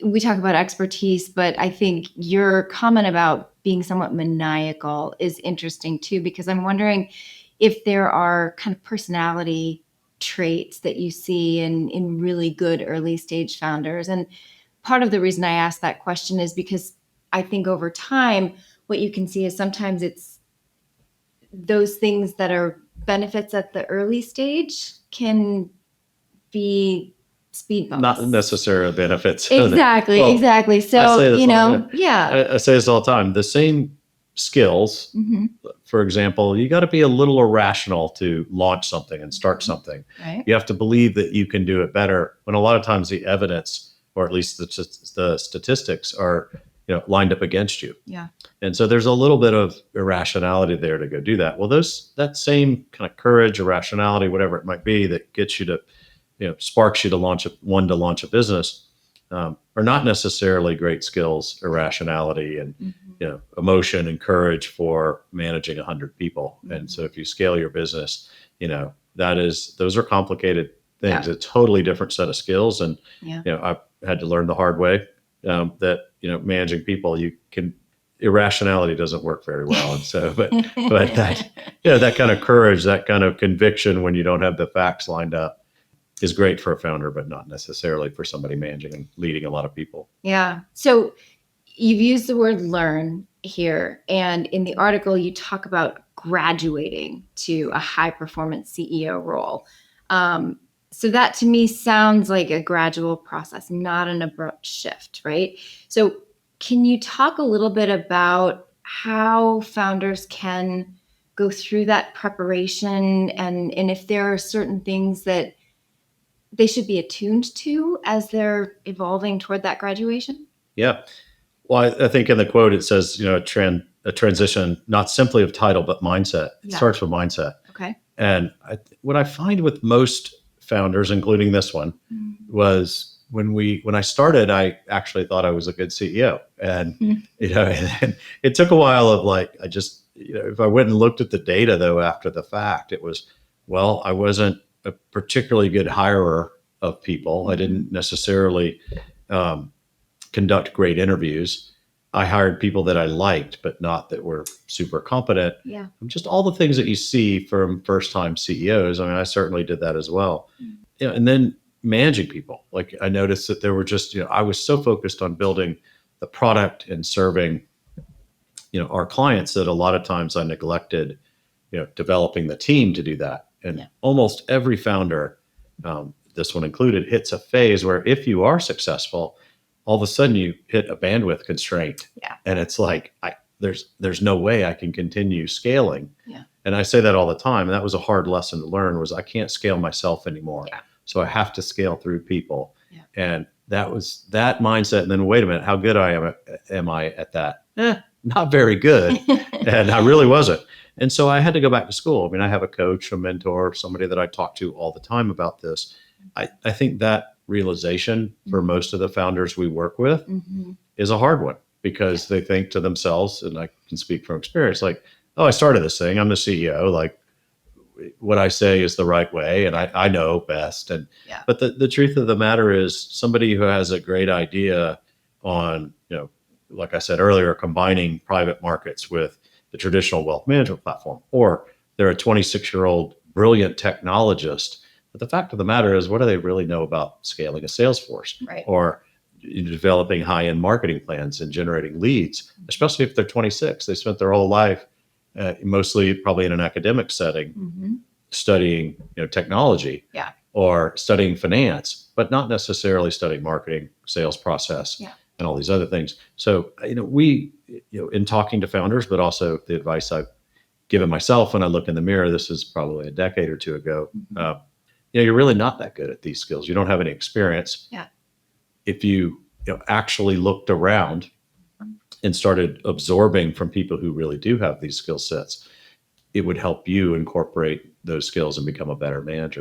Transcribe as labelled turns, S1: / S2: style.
S1: we talk about expertise, but I think your comment about being somewhat maniacal is interesting too, because I'm wondering if there are kind of personality traits that you see in really good early stage founders. And part of the reason I ask that question is because I think over time, what you can see is sometimes it's those things that are benefits at the early stage can be speed bumps.
S2: Not necessarily benefits.
S1: Exactly,
S2: Well,
S1: exactly.
S2: I
S1: So,
S2: say this
S1: yeah.
S2: I say this all the time. The same skills, for example, you got to be a little irrational to launch something and start something.
S1: Right.
S2: You have to believe that you can do it better when a lot of times the evidence, or at least the statistics, are lined up against you.
S1: Yeah.
S2: And so there's a little bit of irrationality there to go do that. Well, that same kind of courage, irrationality, whatever it might be, that gets you to, sparks you to launch a business, are not necessarily great skills, irrationality and emotion and courage for managing 100 people. And so if you scale your business, those are complicated things.
S1: Yeah.
S2: A totally different set of skills. And I've had to learn the hard way that managing people, irrationality doesn't work very well. And so, but that kind of courage, that kind of conviction when you don't have the facts lined up, is great for a founder, but not necessarily for somebody managing and leading a lot of people.
S1: Yeah. So you've used the word learn here. And in the article, you talk about graduating to a high performance CEO role. So that to me sounds like a gradual process, not an abrupt shift, right? So can you talk a little bit about how founders can go through that preparation and if there are certain things that they should be attuned to as they're evolving toward that graduation?
S2: Yeah. Well, I think in the quote, it says, a transition, not simply of title, but mindset. It starts with mindset.
S1: Okay.
S2: And what I find with most founders, including this one, was when I started, I actually thought I was a good CEO. And, and it took a while of if I went and looked at the data though, after the fact, it was, well, I wasn't a particularly good hirer of people. I didn't necessarily conduct great interviews. I hired people that I liked, but not that were super competent.
S1: Yeah.
S2: Just all the things that you see from first-time CEOs. I mean, I certainly did that as well. And then managing people. Like I noticed that there were just, I was so focused on building the product and serving, our clients that a lot of times I neglected, developing the team to do that. And almost every founder, this one included, hits a phase where if you are successful, all of a sudden you hit a bandwidth constraint.
S1: Yeah.
S2: And it's like, there's no way I can continue scaling.
S1: Yeah.
S2: And I say that all the time. And that was a hard lesson to learn, was I can't scale myself anymore.
S1: Yeah.
S2: So I have to scale through people.
S1: Yeah.
S2: And that was that mindset. And then wait a minute, how good am I at that? Not very good. And I really wasn't. And so I had to go back to school. I mean, I have a coach, a mentor, somebody that I talk to all the time about this. I think that realization for most of the founders we work with is a hard one, because they think to themselves, and I can speak from experience, like, oh, I started this thing, I'm the CEO, like what I say is the right way and I know best. And but the truth of the matter is, somebody who has a great idea on, like I said earlier, combining private markets with the traditional wealth management platform, or they're a 26-year-old brilliant technologist. But the fact of the matter is, what do they really know about scaling a sales force,
S1: right,
S2: or developing high-end marketing plans and generating leads, especially if they're 26? They spent their whole life, mostly probably in an academic setting, studying technology, or studying finance, but not necessarily studying marketing, sales process, and all these other things. So, we, in talking to founders, but also the advice I've given myself when I look in the mirror, this is probably a decade or two ago, you're really not that good at these skills. You don't have any experience.
S1: Yeah.
S2: If you, actually looked around and started absorbing from people who really do have these skill sets, it would help you incorporate those skills and become a better manager.